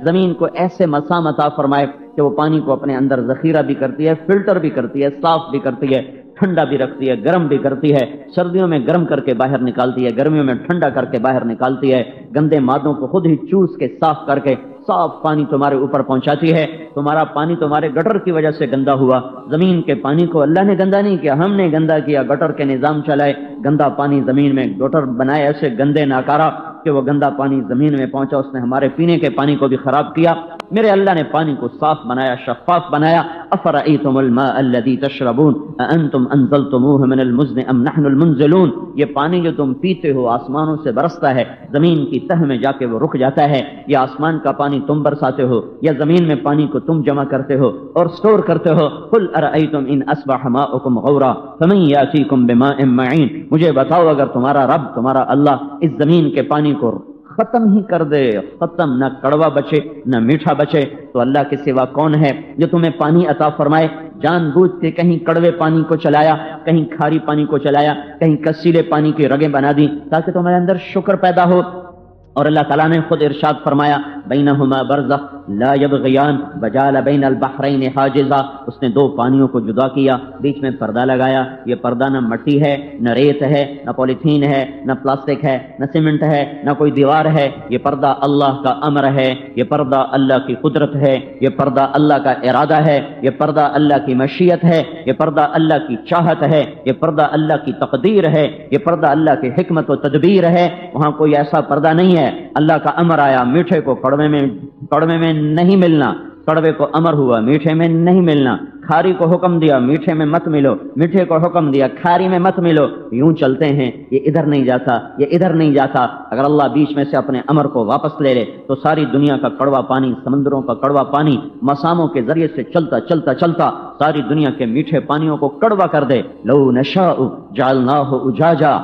زمین کو ایسے مسام عطا فرمائے کہ وہ پانی کو اپنے اندر ذخیرہ بھی کرتی ہے، فلٹر بھی کرتی ہے، صاف بھی کرتی ہے، ٹھنڈا بھی رکھتی ہے، گرم بھی کرتی ہے، سردیوں میں گرم کر کے باہر نکالتی ہے، گرمیوں میں ٹھنڈا کر کے باہر نکالتی ہے، گندے مادوں کو خود ہی چوس کے صاف کر کے صاف پانی تمہارے اوپر پہنچاتی ہے۔ تمہارا پانی تمہارے گٹر کی وجہ سے گندا ہوا، زمین کے پانی کو اللہ نے گندا نہیں کیا، ہم نے گندا کیا، گٹر کے نظام چلائے، گندا پانی زمین میں گٹر بنائے ایسے گندے ناکارہ کہ وہ گندا پانی زمین میں پہنچا، اس نے ہمارے پینے کے پانی کو بھی خراب کیا۔ میرے اللہ نے پانی کو صاف بنایا، شفاف بنایا۔ افرأیتم الماء الذی تشربون اانتم انزلتموه من المزن ام نحن المنزلون، یہ پانی جو تم پیتے ہو آسمانوں سے برستا ہے، زمین کی تہ میں جا کے وہ رک جاتا ہے، یا آسمان کا پانی تم برساتے ہو، یا زمین میں پانی کو تم جمع کرتے ہو اور سٹور کرتے ہو۔ قل ارأیتم ان اصبح ماؤکم غورا فمن یاتیکم بماء معین، مجھے بتاؤ اگر تمہارا رب، تمہارا اللہ اس زمین کے پانی کو ختم ہی کر دے، ختم، نہ کڑوا بچے نہ میٹھا بچے، تو اللہ کے سوا کون ہے جو تمہیں پانی عطا فرمائے؟ جان بوجھ کے کہیں کڑوے پانی کو چلایا، کہیں کھاری پانی کو چلایا، کہیں کسیلے پانی کی رگیں بنا دی تاکہ تمہارے اندر شکر پیدا ہو۔ اور اللہ تعالیٰ نے خود ارشاد فرمایا بینہما برزخ لا یبغیان وجعل بین البحرین حاجزا، اس نے دو پانیوں کو جدا کیا، بیچ میں پردہ لگایا۔ یہ پردہ نہ مٹی ہے، نہ ریت ہے، نہ پولیتھین ہے، نہ پلاسٹک ہے، نہ سیمنٹ ہے، نہ کوئی دیوار ہے، یہ پردہ اللہ کا امر ہے، یہ پردہ اللہ کی قدرت ہے، یہ پردہ اللہ کا ارادہ ہے، یہ پردہ اللہ کی مشیت ہے، یہ پردہ اللہ کی چاہت ہے، یہ پردہ اللہ کی تقدیر ہے، یہ پردہ اللہ کی حکمت و تدبیر ہے۔ وہاں کوئی ایسا پردہ نہیں ہے، اللہ کا امر آیا میٹھے کو کڑوے میں نہیں ملنا، کڑوے کو امر ہوا میٹھے میں نہیں ملنا، کھاری کو حکم دیا میٹھے میں مت ملو، میٹھے کو حکم دیا کھاری میں مت ملو، یوں چلتے ہیں، یہ ادھر نہیں جاتا، یہ ادھر نہیں جاتا۔ اگر اللہ بیچ میں سے اپنے امر کو واپس لے لے تو ساری دنیا کا کڑوا پانی، سمندروں کا کڑوا پانی مساموں کے ذریعے سے چلتا چلتا چلتا ساری دنیا کے میٹھے پانیوں کو کڑوا کر دے۔ لو نشاء جعلناہ اجاجا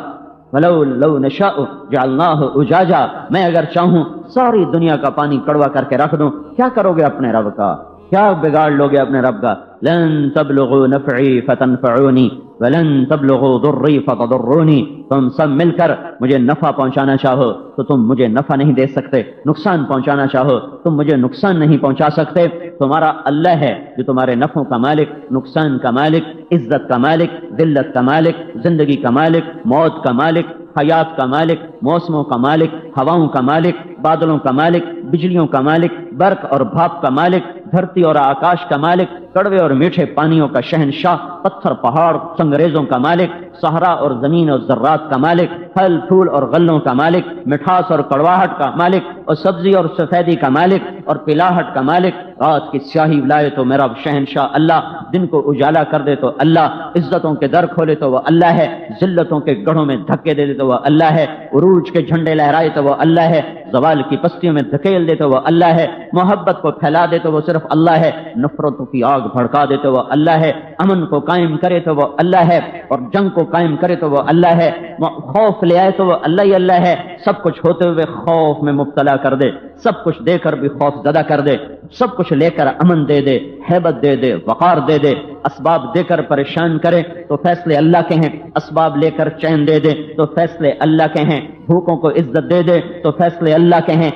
لو نشاء جعلناہ اجاجا، میں اگر چاہوں ساری دنیا کا پانی کڑوا کر کے رکھ دوں، کیا کرو گے اپنے رب کا؟ کیا بگاڑ لوگے اپنے رب کا؟ لن تبلغوا نفعی فتنفعونی ولن تبلغوا ضری فتضرونی، تم سب مل کر مجھے نفع پہنچانا چاہو تو تم مجھے نفع نہیں دے سکتے، نقصان پہنچانا چاہو تم مجھے نقصان نہیں پہنچا سکتے۔ تمہارا اللہ ہے جو تمہارے نفعوں کا مالک، نقصان کا مالک، عزت کا مالک، ذلت کا مالک، زندگی کا مالک، موت کا مالک، حیات کا مالک، موسموں کا مالک، ہواؤں کا مالک، بادلوں کا مالک، بجلیوں کا مالک، برق اور بھاپ کا مالک، دھرتی اور آکاش کا مالک، کڑوے اور میٹھے پانیوں کا شہنشاہ، پتھر پہاڑ سنگریزوں کا مالک، صحرا اور زمین اور ذرات کا مالک، پھل پھول اور غلوں کا مالک، مٹھاس اور کڑواہٹ کا مالک، اور سبزی اور سفیدی کا مالک، اور پلاہٹ کا مالک۔ رات کی سیاہی لائے تو میرا شہنشاہ اللہ، دن کو اجالا کر دے تو اللہ، عزتوں کے در کھولے تو وہ اللہ ہے، ذلتوں کے گڑھوں میں دھکے دے دے تو وہ اللہ ہے، عروج کے جھنڈے لہرائے تو وہ اللہ ہے، زوال کی پستیوں میں دھکیل دے تو وہ اللہ ہے، محبت کو پھیلا دے تو وہ صرف اللہ ہے، نفرتوں کی آگ بھڑکا دے تو وہ اللہ ہے، امن کو قائم کرے تو وہ اللہ ہے، اور جنگ کو قائم کرے تو وہ اللہ ہے، خوف لے آئے تو وہ اللہ ہی اللہ ہے، سب کچھ ہوتے ہوئے خوف میں مبتلا کر دے، سب کچھ دے کر بھی خوف زدہ کر دے، سب کچھ لے کر امن دے دے، ہیبت دے دے، وقار دے دے، اسباب دے کر پریشان کرے تو فیصلے اللہ کے ہیں، اسباب لے کر چین دے دے تو فیصلے اللہ کے ہیں، بھوکوں کو عزت دے دے تو فیصلے اللہ کے ہیں،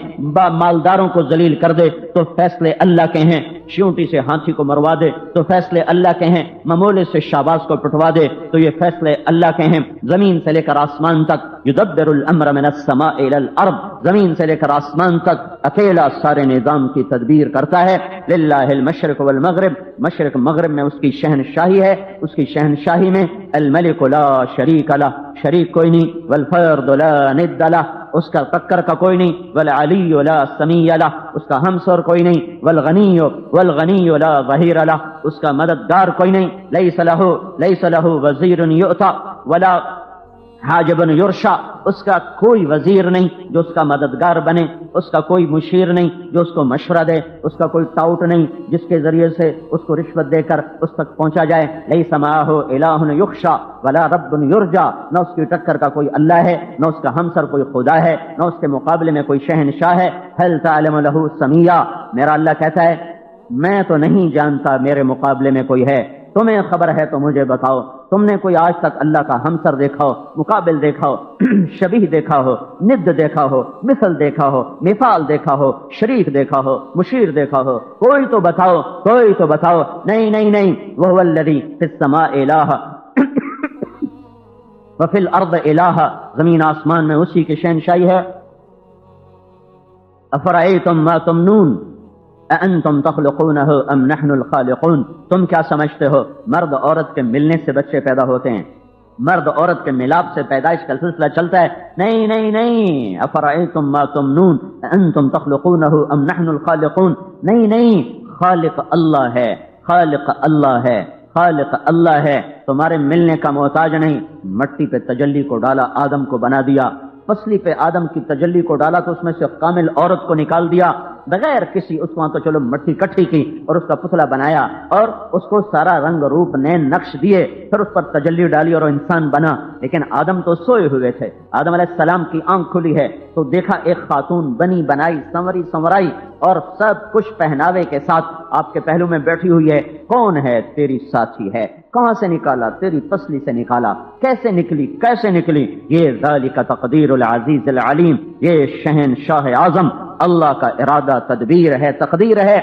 مالداروں کو ذلیل کر دے تو فیصلے اللہ کے ہیں، چیونٹی سے ہاتھی کو مروا دے تو فیصلے اللہ کے ہیں، ممولے سے شہباز کو پٹوا دے تو یہ فیصلے اللہ کے ہیں۔ زمین سے لے کر آسمان تک، یدبر الامر من السماء الى الارض، زمین سے لے کر آسمان تک اکیلا سارے نظام کی تدبیر کرتا ہے۔ للہ المشرق والمغرب، مشرق مغرب میں اس کی شہنشاہی ہے، اس کی شہنشاہی میں الملک لا شریک لہ، شریک کوئی نہیں، والفرد لا ند لہ، اس کا ٹکر کا کوئی نہیں، والعلی لا سمیع لہ، اس کا ہمسر کوئی نہیں، والغنی لا ظہیر لہ، اس کا مددگار کوئی نہیں، لیس لہ وزیر یؤتی ولا حاجب یرشا، اس کا کوئی وزیر نہیں جو اس کا مددگار بنے، اس کا کوئی مشیر نہیں جو اس کو مشورہ دے، اس کا کوئی ٹاؤٹ نہیں جس کے ذریعے سے اس کو رشوت دے کر اس تک پہنچا جائے۔ لیس معہ الہ یخشا ولا رب یرجا، نہ اس کی ٹکر کا کوئی اللہ ہے، نہ اس کا ہمسر کوئی خدا ہے، نہ اس کے مقابلے میں کوئی شہنشاہ ہے۔ هل تعلم له سمیہ، میرا اللہ کہتا ہے میں تو نہیں جانتا میرے مقابلے میں کوئی ہے، تمہیں خبر ہے تو مجھے بتاؤ، تم نے کوئی آج تک اللہ کا ہمسر دیکھا ہو، مقابل دیکھا ہو، شبیہ دیکھا ہو، ند دیکھا ہو، مثل دیکھا ہو، مثال دیکھا ہو، شریک دیکھا ہو، مشیر دیکھا ہو؟ کوئی تو بتاؤ، کوئی تو بتاؤ۔ نہیں نہیں نہیں، وہو الذی فی السماء الہ وفی الارض الہ، زمین آسمان میں اسی کی شہنشاہی ہے۔ افرأیتم ما تمنون اانتم تخلقونہ ام نحن الخالقون، تم کیا سمجھتے ہو مرد عورت کے ملنے سے بچے پیدا ہوتے ہیں؟ مرد عورت کے ملاپ سے پیدائش کا سلسلہ چلتا ہے؟ نہیں نہیں نہیں، افرأیتم ما تمنون اانتم تخلقونہ ام نحن الخالقون، نہیں نہیں، خالق اللہ ہے، خالق اللہ ہے، خالق اللہ ہے، تمہارے ملنے کا محتاج نہیں۔ مٹی پہ تجلی کو ڈالا، آدم کو بنا دیا، پسلی پہ آدم کی تجلی کو ڈالا تو اس میں سے کامل عورت کو نکال دیا، بغیر کسی اس وہاں تو چلو مٹی کٹھی کی اور اس کا پتلا بنایا اور اس کو سارا رنگ روپ نئے نقش دیے، پھر اس پر تجلی ڈالی اور وہ انسان بنا۔ لیکن آدم تو سوئے ہوئے تھے، آدم علیہ السلام کی آنکھ کھلی ہے تو دیکھا ایک خاتون بنی بنائی سنوری سنورائی اور سب کچھ پہناوے کے ساتھ آپ کے پہلو میں بیٹھی ہوئی ہے۔ کون ہے؟ تیری ساتھی ہے۔ کہاں سے نکالا؟ تیری پسلی سے نکالا۔ کیسے نکلی؟ کیسے نکلی؟ یہ ذالک تقدیر العزیز العلیم، یہ شہنشاہ اعظم اللہ کا ارادہ، تدبیر ہے، تقدیر ہے۔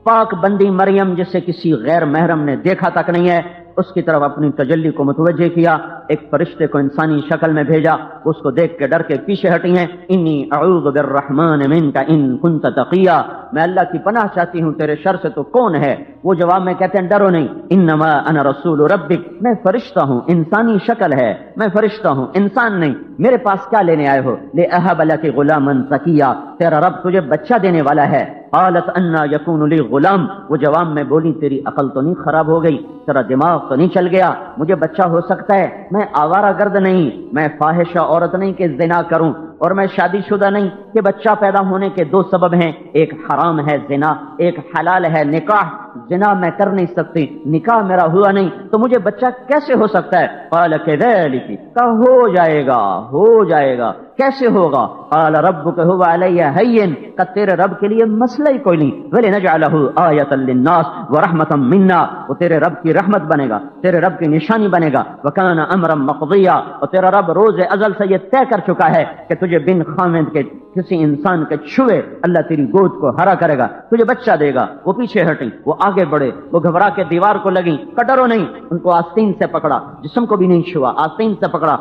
پاک بندی مریم جسے کسی غیر محرم نے دیکھا تک نہیں ہے، اس کی طرف اپنی تجلی کو متوجہ کیا، ایک فرشتے کو انسانی شکل میں بھیجا، اس کو دیکھ کے ڈر کے پیچھے ہٹی ہیں۔ انی اعوذ بالرحمن منک ان کنت تقیا، میں اللہ کی پناہ چاہتی ہوں تیرے شر سے، تو کون ہے؟ وہ جواب میں کہتے ہیں ڈرو نہیں، انما انا رسول ربک، میں فرشتہ ہوں، انسانی شکل ہے، میں فرشتہ ہوں، انسان نہیں۔ میرے پاس کیا لینے آئے ہو؟ لأہب لک غلاما زکیا، تیرا رب تجھے بچہ دینے والا ہے۔ قالت انا یکون لی غلام، وہ جواب میں بولی تیری عقل تو نہیں خراب ہو گئی، تیرا دماغ تو نہیں چل گیا؟ مجھے بچہ ہو سکتا ہے، میں آوارہ گرد نہیں، میں فاحشہ عورت نہیں کہ زنا کروں، اور میں شادی شدہ نہیں کہ بچہ پیدا ہونے کے دو سبب ہیں، ایک حرام ہے زنا، ایک حلال ہے نکاح۔ زنا میں کر نہیں سکتی، نکاح میرا ہوا نہیں، تو مجھے بچہ کیسے ہو سکتا ہے؟ قال کذلک، کہ ہو جائے گا، ہو جائے گا۔ کیسے ہوگا؟ قال ربک هو علی ہین، کہ تیرے رب کے لیے مسئلہ ہی کوئی نہیں۔ ولنجعلہ آیۃ للناس ورحمۃ منا، وہ تیرے رب کی رحمت بنے گا، تیرے رب کی نشانی بنے گا۔ وکان امرا مقضیا، اور تیرا رب روز ازل سے یہ طے کر چکا ہے کہ تجھے بن خامد کے کسی انسان کے چھوئے اللہ تیری گود کو ہرا کرے گا، تجھے بچہ دے گا۔ وہ پیچھے ہٹیں، وہ آگے بڑھے، وہ گھبرا کے دیوار کو لگیں، ڈرو نہیں۔ ان کو آستین سے پکڑا، جسم کو بھی نہیں چھوا، آستین سے پکڑا،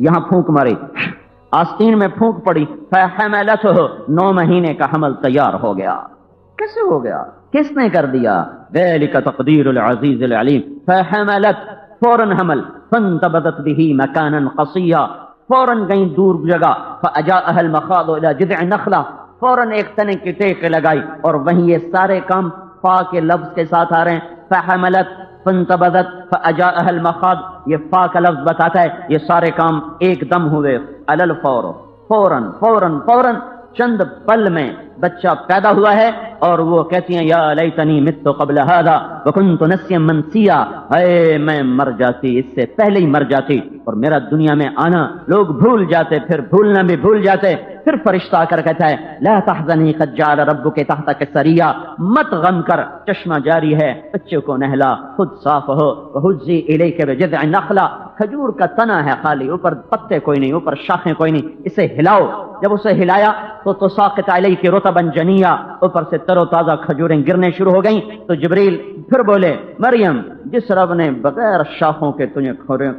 یہاں پھونک ماری، آستین میں پھونک پڑی، فحملتہ، 9 مہینے کا حمل تیار ہو گیا۔ کیسے ہو گیا؟ کس نے کر دیا؟ ذالک تقدیر العزیز العلیم۔ فحملت، فوراً حمل، فانتبذت به مکانا قصیا، فوراً کہیں دور جگہ، فاجاءها المخاض الى جذع نخلہ، فوراً ایک تنے کی ٹیک لگائی، اور وہیں یہ سارے کام فا کے لفظ کے ساتھ آ رہے ہیں۔ فحملت، فانتبذت، فاجاءها المخاض، یہ فا کا لفظ بتاتا ہے یہ سارے کام ایک دم ہوئے، علی الفور، فوراً فوراً فوراً، چند پل میں بچہ پیدا ہوا ہے۔ اور وہ کہتی ہیں یا لیتنی مت قبل هذا وکنت نسیا منسیا، اے میں مر جاتی، اس سے پہلے ہی مر جاتی، اور میرا دنیا میں آنا لوگ بھول جاتے، پھر بھولنا بھی بھول جاتے۔ پھر فرشتہ آ کر کہتا ہے لا تحزنی قد جعل ربک تحتک سریا، مت غم کر، چشمہ جاری ہے، بچے کو نہلا، خود صاف ہو۔ وہزی الیک بجذع النخلہ، کھجور کا تنا ہے خالی، اوپر پتے کوئی نہیں، اوپر شاخیں کوئی نہیں، اسے ہلاؤ۔ جب اسے ہلایا تو تساقط علیک رطبا جنیا، اوپر سے تر و تازہ کھجوریں گرنے شروع ہو گئیں۔ تو جبریل پھر بولے مریم، جس رب نے بغیر شاخوں کے تجھے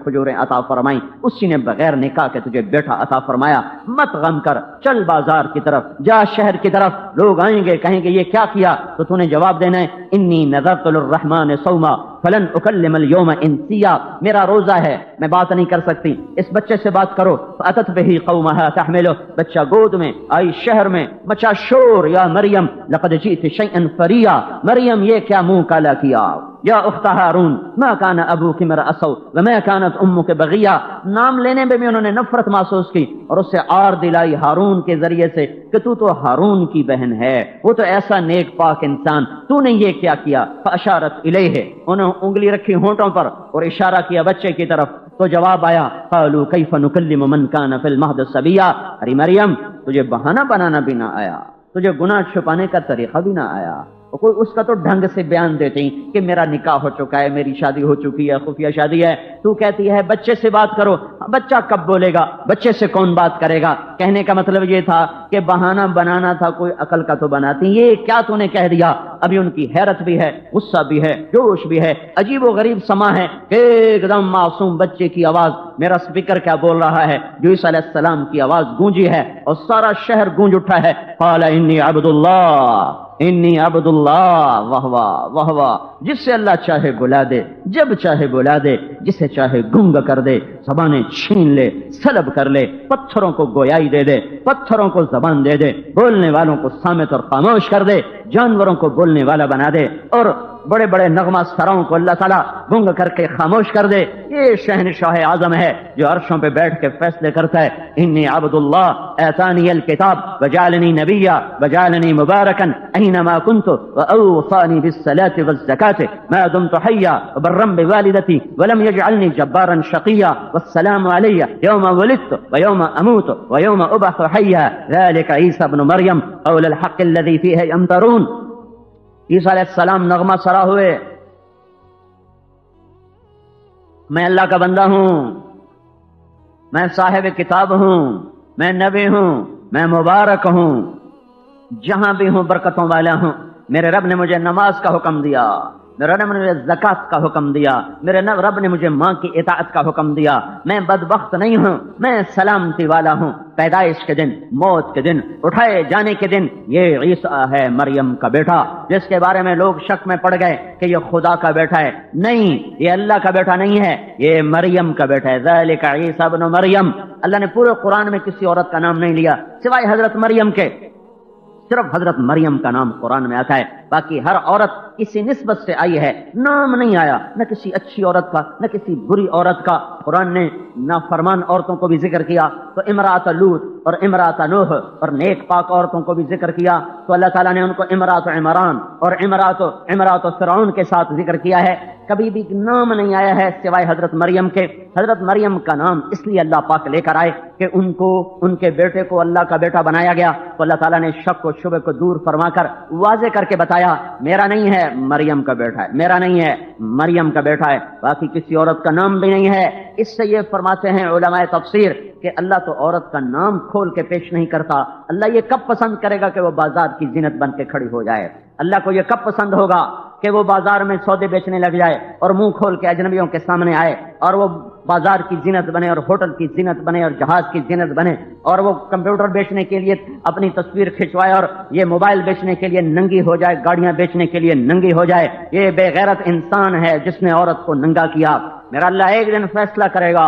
کھجوریں عطا فرمائیں، اسی نے بغیر نکاح کے تجھے بیٹا عطا فرمایا، مت غم کر، چل بازار کی طرف، جا شہر کی طرف، لوگ آئیں گے کہیں گے یہ کیا کیا، تو تو نے جواب دینا ہے انی نذرت للرحمن صوما فلن اکلم اليوم انسیا، میرا روزہ ہے، میں بات نہیں کر سکتی، اس بچے سے بات کرو۔ فاتت به قومها تحمله، بچہ گود میں آئی، شہر میں مچا شور، یا مریم لقد جئت شیئا فریا، مریم یہ کیا منہ کالا کیا، یا اخت ہارون ما کان ابوک امرأ سوء وما کانت امک بغیا، نام لینے میں بھی انہوں نے نفرت محسوس کی، اور اس سے آر دلائی ہارون کے ذریعے سے کہ تو ہارون کی بہن ہے، وہ تو ایسا نیک پاک انسان، تو نے یہ کیا کیا۔ فاشارت الیہ، انہوں انگلی رکھی ہونٹوں پر اور اشارہ کیا بچے کی طرف، تو جواب آیا قالوا کیف نکلم من کان فی المہد صبیا، ارے مریم تجھے بہانہ بنانا بھی نہ آیا، تجھے گناہ چھپانے کا طریقہ بھی نہ آیا، کوئی اس کا تو ڈھنگ سے بیان دیتے ہیں کہ میرا نکاح ہو چکا ہے، میری شادی ہو چکی ہے، خفیہ شادی ہے، تو کہتی ہے بچے سے بات کرو۔ بچہ کب بولے گا؟ بچے سے کون بات کرے گا؟ کہنے کا مطلب یہ تھا کہ بہانہ بنانا تھا، کوئی عقل کا تو بناتی، یہ کیا تو نے کہہ دیا۔ ابھی ان کی حیرت بھی ہے، غصہ بھی ہے، جوش بھی ہے، عجیب و غریب سما ہے کہ ایک دم معصوم بچے کی آواز، میرا سپیکر کیا بول رہا ہے، جو عیسیٰ علیہ السلام کی آواز گونجی ہے اور سارا شہر گونج اٹھا ہے۔ قال انی عبد اللہ، انی عبد اللہ، واہ واہ واہ واہ، جس سے اللہ چاہے بلا دے، جب چاہے بلا دے، جسے چاہے گنگ کر دے، زبانیں چھین لے، سلب کر لے، پتھروں کو گویائی دے دے، پتھروں کو زبان دے دے، بولنے والوں کو صامت اور خاموش کر دے، جانوروں کو بولنے والا بنا دے، اور بڑے بڑے نغمہ سراؤں کو اللہ تعالیٰ گنگ کر کے خاموش کر دے۔ یہ شہنشاہ اعظم ہے جو عرشوں پہ بیٹھ کے فیصلے کرتا ہے۔ انی عبد اللہ آتانی الکتاب وجعلنی نبیا وجعلنی مبارکا اینما کنت واوصانی بالصلاة والزکاة ما دمت حیا وبرا بوالدتی ولم یجعلنی جبارا شقیا والسلام علی یوم ولدت ویوم اموت ویوم ابعث حیا ذلک عیسی ابن مریم قول الحق الذی فیہ یمترون۔ عیسیٰ علیہ السلام نغمہ سرا ہوئے، میں اللہ کا بندہ ہوں، میں صاحب کتاب ہوں، میں نبی ہوں، میں مبارک ہوں، جہاں بھی ہوں برکتوں والا ہوں۔ میرے رب نے مجھے نماز کا حکم دیا، میرے رب نے مجھے زکوٰۃ کا حکم دیا، میرے رب نے مجھے ماں کی اطاعت کا حکم دیا۔ میں بدبخت نہیں ہوں، میں سلامتی والا ہوں۔ پیدائش کے دن، موت کے دن، اٹھائے جانے کے دن، یہ عیسیٰ ہے مریم کا بیٹا، جس کے بارے میں لوگ شک میں پڑ گئے کہ یہ خدا کا بیٹا ہے۔ نہیں، یہ اللہ کا بیٹا نہیں ہے، یہ مریم کا بیٹا ہے۔ ذالک عیسیٰ ابن مریم۔ اللہ نے پورے قرآن میں کسی عورت کا نام نہیں لیا سوائے حضرت مریم کے، صرف حضرت مریم کا نام قرآن میں آتا ہے، باقی ہر عورت کسی نسبت سے آئی ہے، نام نہیں آیا، نہ کسی اچھی عورت کا نہ کسی بری عورت کا۔ قرآن نے نافرمان عورتوں کو بھی ذکر کیا تو امرأت لوط اور امرأت نوح، اور نیک پاک عورتوں کو بھی ذکر کیا تو اللہ تعالیٰ نے ان کو امرأت عمران اور امرأت فرعون کے ساتھ ذکر کیا ہے۔ کبھی بھی نام نہیں آیا ہے سوائے حضرت مریم کے۔ حضرت مریم کا نام اس لیے اللہ پاک لے کر آئے کہ ان کو، ان کے بیٹے کو اللہ کا بیٹا بنایا گیا، تو اللہ تعالیٰ نے شک و شبہ کو دور فرما کر واضح کر کے بتایا میرا نہیں ہے، مریم کا بیٹا ہے، میرا نہیں ہے، مریم کا بیٹا ہے، باقی کسی عورت کا نام بھی نہیں ہے۔ اس سے یہ فرماتے ہیں علماء تفسیر کہ اللہ تو عورت کا نام کھول کے پیش نہیں کرتا۔ اللہ یہ کب پسند کرے گا کہ وہ بازار کی زینت بن کے کھڑی ہو جائے؟ اللہ کو یہ کب پسند ہوگا کہ وہ بازار میں سودے بیچنے لگ جائے اور منہ کھول کے اجنبیوں کے سامنے آئے، اور وہ بازار کی زینت بنے اور ہوٹل کی زینت بنے اور جہاز کی زینت بنے، اور وہ کمپیوٹر بیچنے کے لیے اپنی تصویر کھنچوائے، اور یہ موبائل بیچنے کے لیے ننگی ہو جائے، گاڑیاں بیچنے کے لیے ننگی ہو جائے؟ یہ بے غیرت انسان ہے جس نے عورت کو ننگا کیا۔ میرا اللہ ایک دن فیصلہ کرے گا،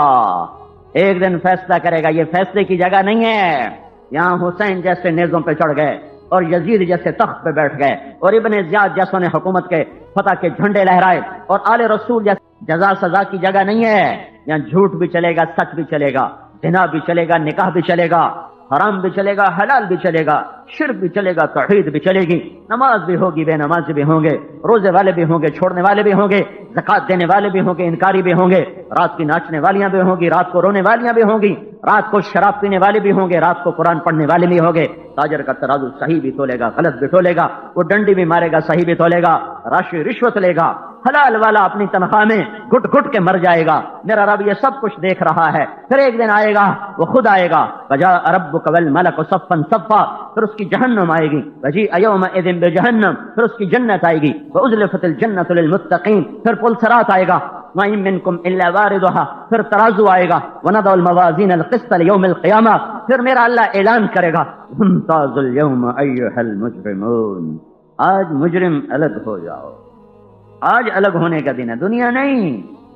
ایک دن فیصلہ کرے گا۔ یہ فیصلے کی جگہ نہیں ہے۔ یہاں حسین جیسے نیزوں پہ چڑھ گئے اور یزید جیسے تخت پہ بیٹھ گئے اور ابن زیاد جیسوں نے حکومت کے فتح کے جھنڈے لہرائے اور آل رسول جیسے جزا سزا کی جگہ نہیں ہے۔ یہاں جھوٹ بھی چلے گا، سچ بھی چلے گا، زنا بھی چلے گا، نکاح بھی چلے گا، حرام بھی چلے گا، حلال بھی چلے گا، شرک بھی چلے گا، توحید بھی چلے گی، نماز بھی ہوگی، بے نماز بھی ہوں گے، روزے والے بھی ہوں گے، چھوڑنے والے بھی ہوں گے، زکات دینے والے بھی ہوں گے، انکاری بھی ہوں گے، رات کی ناچنے والیاں بھی ہوں گی، رات کو رونے والیاں بھی ہوں گی، رات کو شراب پینے والے بھی ہوں گے، رات کو قرآن پڑھنے والے بھی ہوں گے۔ تاجر کا ترازو صحیح بھی تولے گا، غلط بھی تولے گا، وہ ڈنڈی بھی مارے گا، صحیح بھی تولے گا، راشی رشوت لے گا، حلال والا اپنی تنخواہ میں گھٹ گھٹ کے مر جائے گا۔ میرا رب یہ سب کچھ دیکھ رہا ہے۔ پھر ایک دن آئے گا، وہ خود آئے گا، وجاء ربک والملک صفا صفا، پھر اس کی جہنم آئے گی، وجیء یومئذ بجہنم، پھر اس کی جنت آئے گی، وازلفت الجنۃ للمتقین، پھر پل صراط آئے گا، وَإِن مِّنكُمْ إِلَّا وَارِدُهَا، پھر ترازو آئے گا، وَنَضَعُ الْمَوَازِينَ الْقِسْطَ لِيَوْمِ الْقِيَامَةِ، پھر میرا اللہ اعلان کرے گا امتازوا اليوم أيها المجرمون، آج مجرم الگ ہو جاؤ، آج الگ ہونے کا دن ہے، دنیا نہیں۔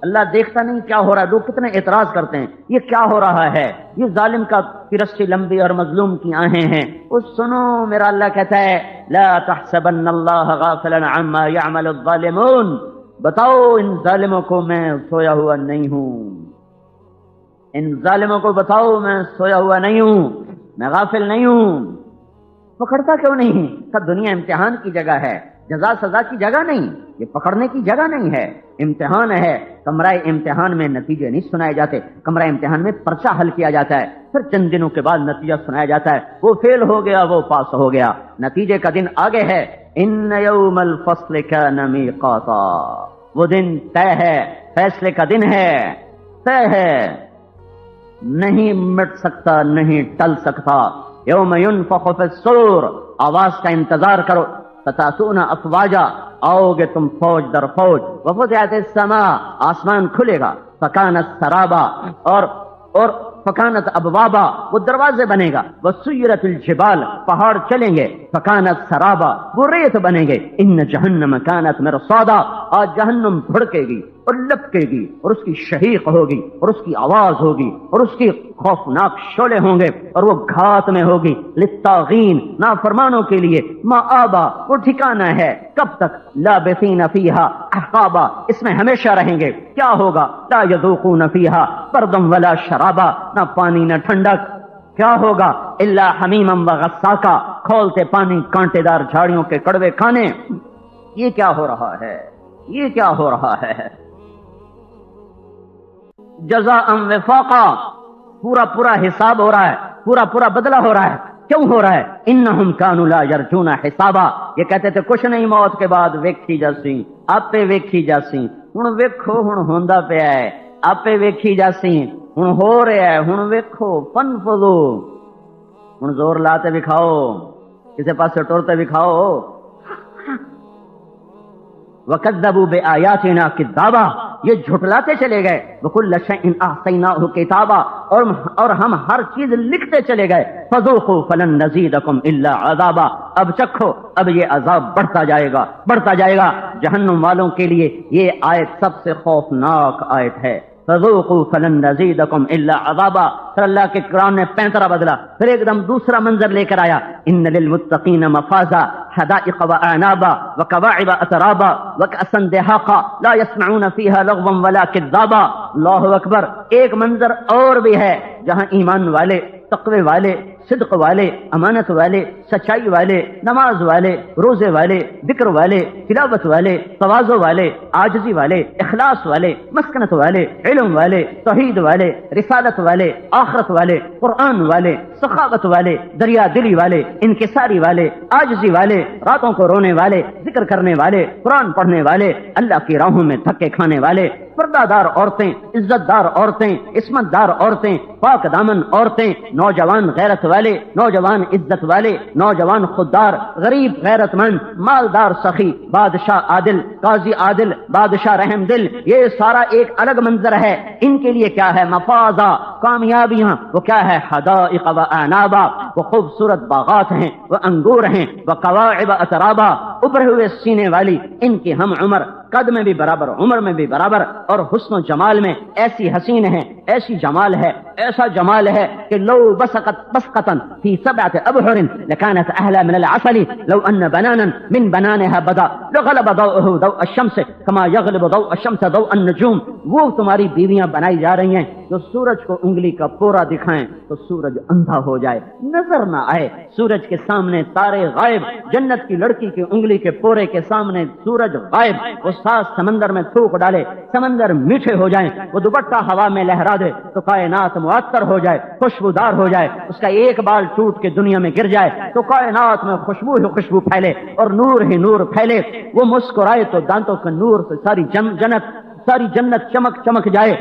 اللہ دیکھتا نہیں کیا ہو رہا ہے؟ لوگ کتنے اعتراض کرتے ہیں، یہ کیا ہو رہا ہے، یہ ظالم کا رسی لمبی اور مظلوم کی آہیں ہیں۔ اس سنو، میرا اللہ کہتا ہے لا تحسبن اللہ غافلا عما يعمل الظالمون، بتاؤ ان ظالموں کو میں سویا ہوا نہیں ہوں، ان ظالموں کو بتاؤ میں سویا ہوا نہیں ہوں، میں غافل نہیں ہوں۔ پکڑتا کیوں نہیں؟ کہ دنیا امتحان کی جگہ ہے، جزا سزا کی جگہ نہیں، یہ پکڑنے کی جگہ نہیں ہے، امتحان ہے۔ کمرہ امتحان میں نتیجے نہیں سنائے جاتے، کمرہ امتحان میں پرچہ حل کیا جاتا ہے، پھر چند دنوں کے بعد نتیجہ سنایا جاتا ہے، وہ فیل ہو گیا، وہ پاس ہو گیا، نتیجے کا دن آگے ہے۔ ان یوم الفصل کان میقاتا، وہ دن طے ہے، فیصلے کا دن ہے، طے ہے، نہیں مٹ سکتا، نہیں ٹل سکتا۔ یوم ینفخ فی الصور، آواز کا انتظار کرو، فتاتون افواجا، آؤ گے تم فوج در فوج، وفتحت السماء، آسمان کھلے گا، فکانت سرابا، اور فکانت ابوابا، وہ دروازے بنے گا، وسیرت الجبال، پہاڑ چلیں گے، فکانت سرابا، وہ ریت بنے گے، ان جہنم کانت مرصادا، آج جہنم بھڑکے گی اور لپکے گی، اور اس کی شہیق ہوگی، اور اس کی آواز ہوگی، اور اس کی خوفناک شعلے ہوں گے، اور وہ گھات میں ہوگی، للطاغین، نافرمانوں کے لیے، مآبا، وہ ٹھکانہ ہے، کب تک، لابثین فیہا احقابا، اس میں ہمیشہ رہیں گے، کیا ہوگا، لا یذوقون فیہا بردا ولا شرابا، نہ پانی نہ ٹھنڈک، کیا ہوگا، الا حمیما وغساقا، کھولتے پانی، کانٹے دار جھاڑیوں کے کڑوے کھانے۔ یہ کیا ہو رہا ہے، یہ کیا ہو رہا ہے؟ جزاء وفاقا، پورا پورا حساب ہو رہا ہے، پورا پورا بدلہ ہو رہا ہے۔ کیوں ہو رہا ہے؟ انہم کانوا لا یرجون حسابا، یہ کہتے تھے کچھ نہیں موت کے بعد ویکھی جاسی، آپے ویکھی جاسی، ہن ویکھو ہن ہوندا پیا ہے، آپے ویکھی جاسی، ہن ہو رہا ہے، ہن ویکھو، فنفذو، ہن زور لاتے بھی کھاؤ، کسی پاسے ٹرتے بھی کھاؤ۔ وَكَذَّبُوا بِآيَاتِنَا كِذَّابًا، یہ جھٹلاتے چلے گئے، وَكُلَّ شَيْءٍ أَحْصَيْنَاهُ كِتَابًا، اور ہم ہر چیز لکھتے چلے گئے، فَذُوقُوا فَلَن نَّزِيدَكُمْ إِلَّا عَذَابًا، اب چکھو، اب یہ عذاب بڑھتا جائے گا، بڑھتا جائے گا۔ جہنم والوں کے لیے یہ آیت سب سے خوفناک آیت ہے، فَذُوقُوا فَلَن نَّزِيدَكُمْ إِلَّا عَذَابًا۔ پھر اللہ کے قرآن نے پینترا بدلا، پھر ایک دم دوسرا منظر لے کر آیا، إِنَّ لِلْمُتَّقِينَ مَفَازًا حدائق وأعنابا وكواعب أترابا وكأسا دهاقا لا يسمعون فيها لغوا ولا كذابا۔ اللہ اکبر، ایک منظر اور بھی ہے جہاں ایمان والے، تقوی والے، صدق والے، امانت والے، سچائی والے، نماز والے، روزے والے، ذکر والے، تلاوت والے، تواضع والے، عاجزی والے، اخلاص والے، مسکنت والے، علم والے، توحید والے، رسالت والے، آخرت والے، قرآن والے، سخاوت والے، دریا دلی والے، انکساری والے، عاجزی والے، راتوں کو رونے والے، ذکر کرنے والے، قرآن پڑھنے والے، اللہ کی راہوں میں دھکے کھانے والے، پردہ دار عورتیں، عزت دار عورتیں، عصمت دار عورتیں، پاک دامن عورتیں، نوجوان غیرت والے، نوجوان عزت والے، نوجوان خوددار، غریب غیرت مند، مالدار سخی، بادشاہ عادل، قاضی عادل، بادشاہ رحم دل، یہ سارا ایک الگ منظر ہے۔ ان کے لیے کیا ہے؟ مفازا، کامیابیاں، وہ کیا ہے؟ حدائق و اعنابا، وہ خوبصورت باغات ہیں، وہ انگور ہیں، وہ قواعب اترابا، ابھرے ہوئے سینے والی، ان کی ہم عمر، قد میں بھی برابر، عمر میں بھی برابر، اور حسن و جمال میں ایسی حسین ہے، ایسی جمال ہے، ایسا جمال ہے کہ لو بسقت بسقطا فی سبعۃ ابحر لکانت احلی من العسل لو ان بنانا من بنانها بدا لغلب ضوءه ضوء الشمس كما يغلب ضوء الشمس ضوء النجوم۔ وہ تمہاری بیویاں بنائی جا رہی ہیں جو سورج کو انگلی کا پورا دکھائیں تو سورج اندھا ہو جائے، نظر نہ آئے، سورج کے سامنے تارے غائب، جنت کی لڑکی کی انگلی کے پورے کے سامنے سورج غائب، وہ ساز سمندر میں تھوک ڈالے، سمندر میٹھے ہو جائیں، وہ دوپٹہ ہوا میں لہرا دے تو کائنات معطر ہو جائے، خوشبودار ہو جائے، اس کا ایک بال ٹوٹ کے دنیا میں گر جائے تو کائنات میں خوشبو ہی خوشبو پھیلے اور نور ہی نور پھیلے، وہ مسکرائے تو دانتوں کے نور سے ساری جنت چمک چمک جائے،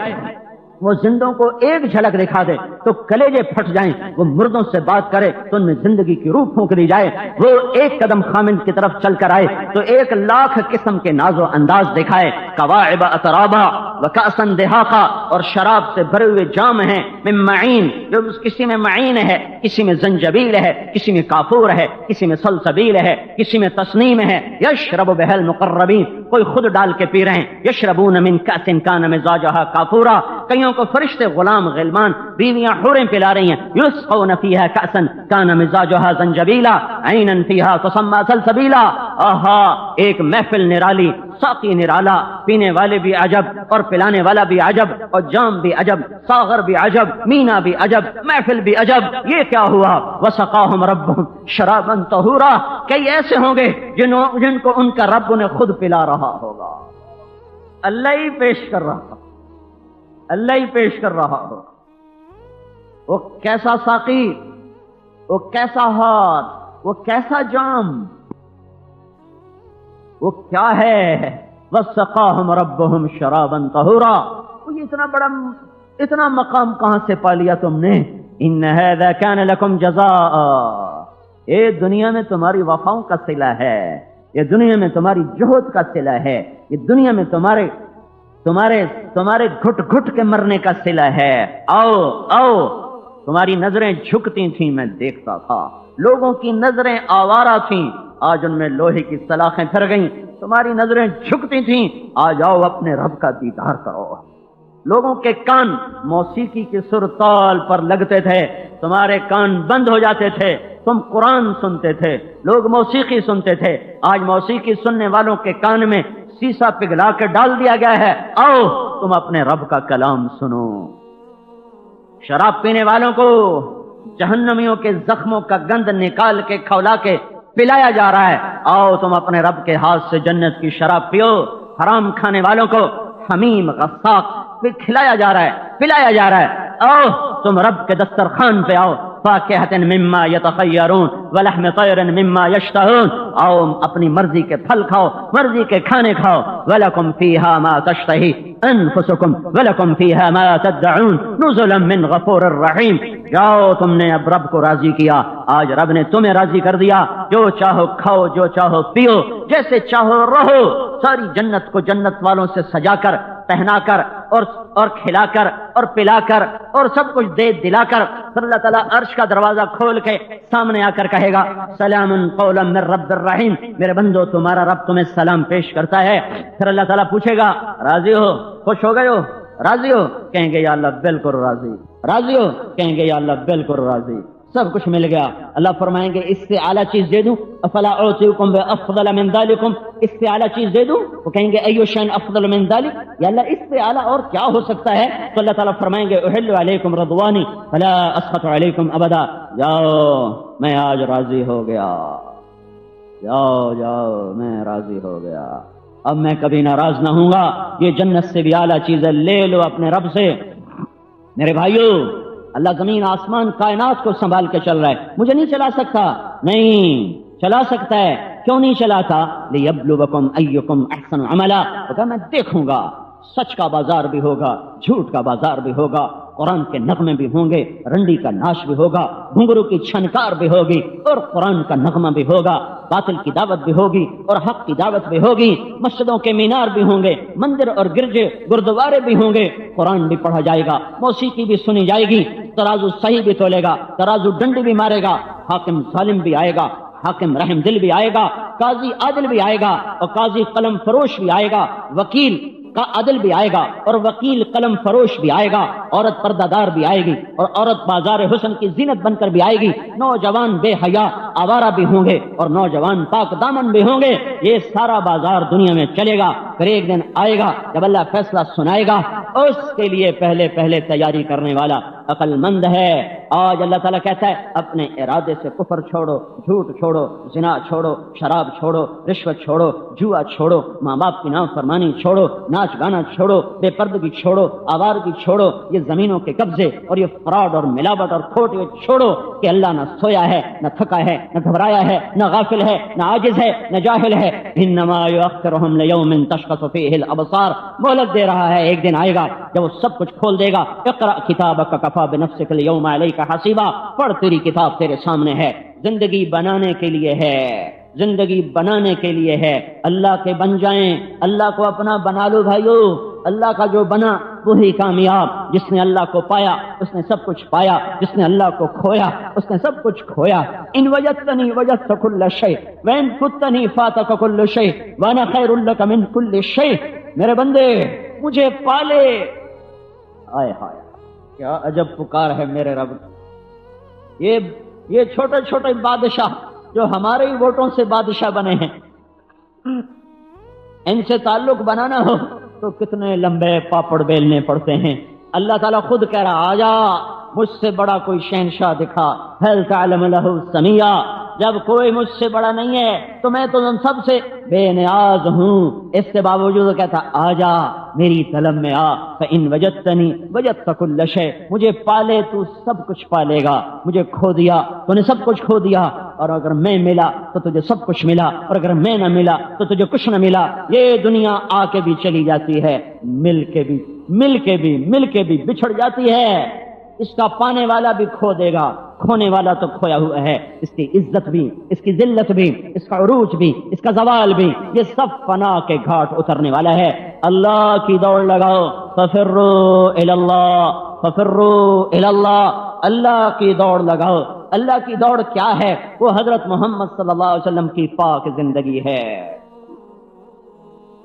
وہ زندوں کو ایک جھلک دکھا دے تو کلیجے پھٹ جائیں، وہ مردوں سے بات کرے تو ان میں زندگی کی روح پھونک دی جائے، وہ ایک قدم خامند کی طرف چل کر آئے تو 1,00,000 قسم کے ناز و انداز دکھائے، قواعب اترابا وکأسا دہاقا، اور شراب سے بھرے ہوئے جام ہیں، من معین، جو کسی میں معین ہے، کسی میں زنجبیل ہے، کسی میں کافور ہے، کسی میں سلسبیل ہے، کسی میں تسنیم ہے، یشرب بها المقربین، کوئی خود ڈال کے پی رہے ہیں، یشربون من کأس کان مزاجها کافورا، کئیوں کو فرشتے غلام غلمان بیویاں حوریں پلا رہی ہیں، یسقون فیہا کأسا کان مزاجها زنجبیلا عینا فیہا تسمی سلسبیلا، آہا ایک محفل نرالی، ساقی نرالا، پینے والے بھی عجب اور پلانے والا بھی عجب، اور جام بھی عجب، ساغر بھی عجب، مینا بھی عجب، محفل بھی عجب، یہ کیا ہوا؟ وسقاہم ربہم شرابا طہورا، کئی ایسے ہوں گے جن کو ان کا رب انہیں خود پلا رہا ہوگا، اللہ ہی پیش کر رہا، اللہ ہی پیش کر رہا ہوگا۔ وہ کیسا ساقی، وہ کیسا ہاتھ، وہ کیسا جام، وہ کیا ہے؟ وَسَقَاهُمْ رَبُّهُمْ شَرَابًا طَهُورًا، وہ اتنا مقام کہاں سے پا لیا تم نے؟ إِنَّ هَذَا كَانَ لَكُمْ جَزَاءً، یہ دنیا میں تمہاری وفاؤں کا صلہ ہے، یہ دنیا میں تمہاری جہد کا صلہ ہے، یہ دنیا میں تمہارے گھٹ گھٹ کے مرنے کا صلہ ہے۔ آؤ آؤ، تمہاری نظریں جھکتی تھیں، میں دیکھتا تھا، لوگوں کی نظریں آوارہ تھیں، آج ان میں لوہے کی سلاخیں پھر گئیں، تمہاری نظریں جھکتی تھیں، آج آؤ اپنے رب کا دیدار کرو۔ لوگوں کے کان موسیقی کی سر تال پر لگتے تھے، تمہارے کان بند ہو جاتے تھے، تم قرآن سنتے تھے، لوگ موسیقی سنتے تھے، آج موسیقی سننے والوں کے کان میں سیسا پگھلا کے ڈال دیا گیا ہے، آؤ تم اپنے رب کا کلام سنو۔ شراب پینے والوں کو جہنمیوں کے زخموں کا گند نکال کے کھولا کے پلایا جا رہا ہے، آؤ تم اپنے رب کے ہاتھ سے جنت کی شراب پیو۔ حرام کھانے والوں کو حمیم غساق کھلایا جا رہا ہے، پلایا جا رہا ہے، آؤ تم رب کے دسترخوان پہ آؤ۔ فاکہۃ مما یتخیرون ولحم طیر مما یشتہون، آؤ اپنی مرضی کے پھل کھاؤ، مرضی کے کھانے کھاؤ۔ ولکم فیہا ما تشتہی انفسکم ولکم فیہا ما تدعون نزلا من غفور الرحیم۔ جاؤ تم نے اب رب کو راضی کیا، آج رب نے تمہیں راضی کر دیا، جو چاہو کھاؤ، جو چاہو پیو، جیسے چاہو رہو۔ ساری جنت کو جنت والوں سے سجا کر، پہنا کر اور کھلا کر اور پلا کر اور سب کچھ دے دلا کر، پھر اللہ تعالیٰ عرش کا دروازہ کھول کے سامنے آ کر کہے گا سلام قولا من رب الرحیم، میرے بندو تمہارا رب تمہیں سلام پیش کرتا ہے۔ پھر اللہ تعالیٰ پوچھے گا راضی ہو، خوش ہو گئے ہو، راضی ہو؟ کہیں گے یا اللہ بالکل راضی۔ راضی ہو؟ کہیں گے یا اللہ بالکل راضی، سب کچھ مل گیا۔ اللہ فرمائیں گے اس سے اعلیٰ چیز دے دوں؟ افلا اعطیکم بافضل من ذلکم، اس سے اعلیٰ چیز دے دوں؟ وہ کہیں گے ایو شیء افضل من ذلک، یا اللہ اس سے اعلیٰ اور کیا ہو سکتا ہے؟ تو اللہ تعالیٰ فرمائیں گے احل علیکم رضوانی فلا اسخط علیکم ابدا، جاؤ میں آج راضی ہو گیا، جاؤ جاؤ میں راضی ہو گیا، اب میں کبھی ناراض نہ ہوں گا، یہ جنت سے بھی اعلیٰ چیزیں لے لو اپنے رب سے۔ میرے بھائیو، اللہ زمین آسمان کائنات کو سنبھال کے چل رہا ہے، مجھے نہیں چلا سکتا؟ نہیں چلا سکتا ہے، کیوں نہیں چلاتا؟ لیبلوکم ایکم احسن عملا، میں دیکھوں گا، سچ کا بازار بھی ہوگا، جھوٹ کا بازار بھی ہوگا، قرآن کے نغمے بھی ہوں گے، رنڈی کا ناش بھی ہوگا، گھنگرو کی چھنکار بھی ہوگی اور قرآن کا نغمہ بھی ہوگا، باطل کی دعوت بھی ہوگی اور حق کی دعوت بھی ہوگی، مسجدوں کے مینار بھی ہوں گے، مندر اور گرجے گردوارے بھی ہوں گے، قرآن بھی پڑھا جائے گا، موسیقی بھی سنی جائے گی، ترازو صحیح بھی تولے گا، ترازو ڈنڈی بھی مارے گا، حاکم ظالم بھی آئے گا، حاکم رحم دل بھی آئے گا، قاضی عادل بھی آئے گا اور قاضی قلم فروش بھی آئے گا، وکیل کا عدل بھی آئے گا اور وکیل قلم فروش بھی آئے گا، عورت پردہ دار بھی آئے گی اور عورت بازار حسن کی زینت بن کر بھی آئے گی، نوجوان بے حیا آوارہ بھی ہوں گے اور نوجوان پاک دامن بھی ہوں گے، یہ سارا بازار دنیا میں چلے گا۔ پھر ایک دن آئے گا جب اللہ فیصلہ سنائے گا، اس کے لیے پہلے پہلے تیاری کرنے والا عقل مند ہے۔ آج اللہ تعالیٰ کہتا ہے اپنے ارادے سے کفر چھوڑو، جھوٹ چھوڑو، زنا چھوڑو، شراب چھوڑو، رشوت چھوڑو، جوا چھوڑو، ماں باپ کی نافرمانی چھوڑو، ناچ گانا چھوڑو، بے پردگی چھوڑو، آوارگی چھوڑو، یہ زمینوں کے قبضے اور یہ فراڈ اور ملاوٹ اور کھوٹ چھوڑو کہ اللہ نہ سویا ہے، نہ تھکا ہے، نہ گھبرایا ہے، نہ غافل ہے، نہ عاجز ہے، نہ جاہل ہے۔ انما یؤخرهم لیوم تشخص فیہ الابصار، مہلت دے رہا ہے، ایک دن آئے گا جب وہ سب کچھ کھول دے گا۔ اقرأ کتابک کفی بنفسک اليوم علیک حسیبا، پڑھ تیری کتاب تیرے سامنے ہے، زندگی بنانے کے لیے ہے، زندگی بنانے کے لیے ہے، اللہ کے بن جائیں، اللہ کو اپنا بنا لو بھائیو، اللہ کا جو بنا وہی کامیاب، جس نے اللہ کو پایا اس نے سب کچھ پایا، جس نے اللہ کو کھویا اس نے سب کچھ کھویا۔ ان وجدتنی وجدت کل شیء وان فتنی فاتک کل شیء وانا خیر لک من کل شیء، میرے بندے مجھے پالے۔ آئے ہائے کیا عجب پکار ہے میرے رب، یہ چھوٹے چھوٹے بادشاہ جو ہمارے ہی ووٹوں سے بادشاہ بنے ہیں، ان سے تعلق بنانا ہو تو کتنے لمبے پاپڑ بیلنے پڑتے ہیں۔ اللہ تعالیٰ خود کہہ رہا آجا مجھ سے بڑا کوئی شہنشاہ دکھا، هل تعلم له سمیا، جب کوئی مجھ سے بڑا نہیں ہے تو میں تو ان سب سے بے نیاز ہوں، اس کے باوجود کہتا آ جا میری طلب میں آ، فإن وجدتنی وجدت کل شیء، مجھے پالے تو سب کچھ پالے گا، مجھے کھو دیا تو نے سب کچھ کھو دیا، اور اگر میں ملا تو تجھے سب کچھ ملا، اور اگر میں نہ ملا تو تجھے کچھ نہ ملا۔ یہ دنیا آ کے بھی چلی جاتی ہے، مل کے بھی بچھڑ جاتی ہے، اس کا پانے والا بھی کھو دے گا، کھونے والا تو کھویا ہوا ہے، اس کی عزت بھی، اس کی ذلت بھی، اس کا عروج بھی، اس کا زوال بھی، یہ سب فنا کے گھاٹ اترنے والا ہے۔ اللہ کی دوڑ لگاؤ، ففروا الی اللہ، ففروا الی اللہ، اللہ کی دوڑ لگاؤ۔ اللہ کی دوڑ کیا ہے؟ وہ حضرت محمد صلی اللہ علیہ وسلم کی پاک زندگی ہے،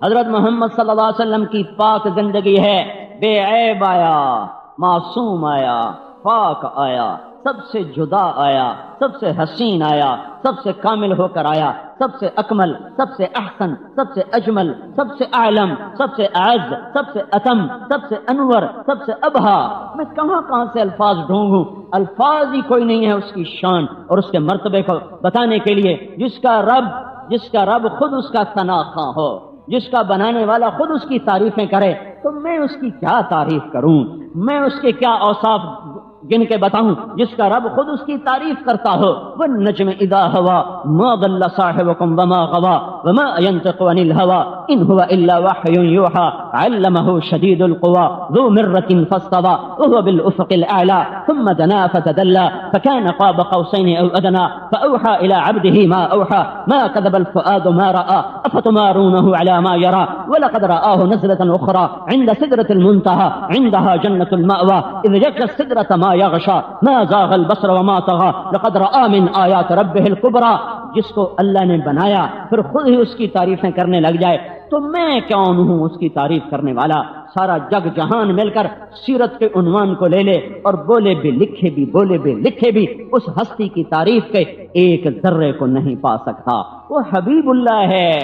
حضرت محمد صلی اللہ علیہ وسلم کی پاک زندگی ہے، بے عیب آیا، معصوم آیا، پاک آیا، سب سے جدا آیا، سب سے حسین آیا، سب سے کامل ہو کر آیا، سب سے اکمل، سب سے احسن، سب سے اجمل، سب سے اعلم، سب سے اعز، سب سے اتم، سب سے انور، سب سے ابہا۔ میں کہاں سے الفاظ ڈھونڈوں؟ الفاظ ہی کوئی نہیں ہے اس کی شان اور اس کے مرتبے کو بتانے کے لیے، جس کا رب خود اس کا ثنا خواں ہو، جس کا بنانے والا خود اس کی تعریفیں کرے، تو میں اس کی کیا تعریف کروں؟ میں اس کے کیا اوصاف گن کے بتاؤں جس کا رب خود اس کی تعریف کرتا ہو؟ والنجم اذا ہوا ما ضل صاحبكم وما غوا وما ينطق عن الهوى ان هو الا وحي يوحى علمه شديد القوى ذو مرة فاستوى وهو بالافق الاعلى ثم دنا فتدلى فكان قاب قوسين او ادنى فاوحى الى عبده ما اوحى ما كذب الفؤاد ما راى افتمارونه على ما يرى ولقد رآه نزلة اخرى عند سدرة المنتهى عندها جنة المأوى اذ يغشى السدرة ما يغشى ما زاغ البصر وما طغى لقد رأى من آیات ربه الكبرى۔ جس کو اللہ نے بنایا پھر خود ہی اس کی تعریفیں کرنے لگ جائے تو میں کون ہوں اس کی تعریف کرنے والا؟ سارا جگ جہان مل کر سیرت کے عنوان کو لے لے اور بولے بھی لکھے بھی اس ہستی کی تعریف کے ایک ذرے کو نہیں پا سکتا۔ وہ حبیب اللہ ہے،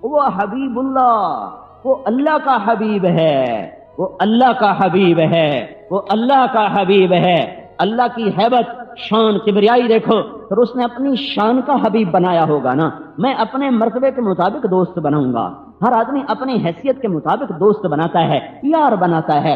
وہ حبیب اللہ، وہ اللہ کا حبیب ہے، وہ اللہ کا حبیب ہے، وہ اللہ کا حبیب ہے۔ اللہ کی ہیبت، شان، کبریائی دیکھو، پھر اس نے اپنی شان کا حبیب بنایا ہوگا نا۔ میں اپنے مرتبے کے مطابق دوست بناؤں گا، ہر آدمی اپنی حیثیت کے مطابق دوست بناتا ہے، یار بناتا ہے،